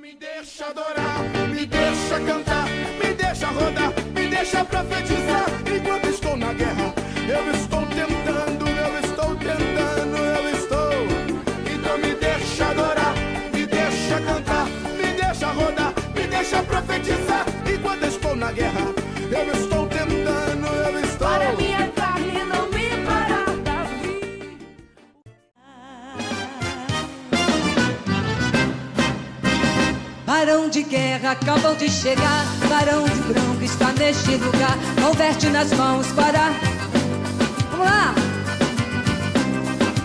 Me deixa adorar, me deixa cantar, me deixa rodar, me deixa profetizar. Enquanto estou na guerra, eu estou tentando, eu estou tentando, eu estou. Então me deixa adorar, me deixa cantar, me deixa rodar, me deixa profetizar. Enquanto estou na guerra, eu estou tentando, eu estou. Para minha carne não me parar da vida. Barão de guerra acabam de chegar, Barão de branco está neste lugar, converte nas mãos para... Vamos lá!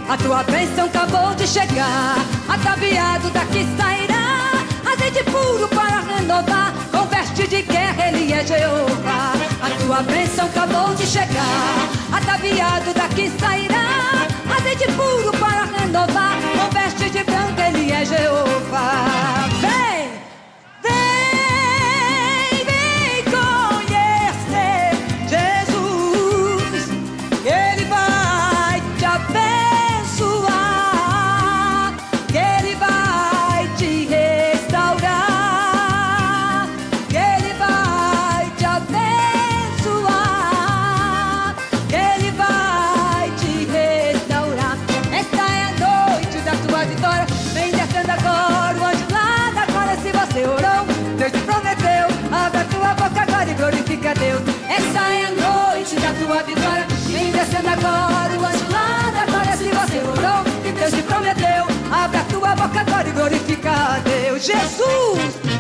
A tua bênção acabou de chegar, ataviado daqui sairá, azeite puro para renovar, com veste de guerra ele é Jeová. A tua bênção acabou de chegar, ataviado daqui sairá, azeite puro para renovar, com veste de branco ele é Jeová. Vem! Vem conhecer Jesus, Ele vai te abençoar, Ele vai te restaurar, Ele vai te abençoar, Ele vai te restaurar. Esta é a noite da tua vitória, vem descendo agora o anjo lá da glória. Se você orou, Deus te prometeu, abre a tua boca agora e glorifica a Deus. Essa é a noite da tua vitória, vem descendo agora o anjo lá da glória. Se você orou, Deus te prometeu, abre a tua boca agora e glorifica a Deus. Jesus!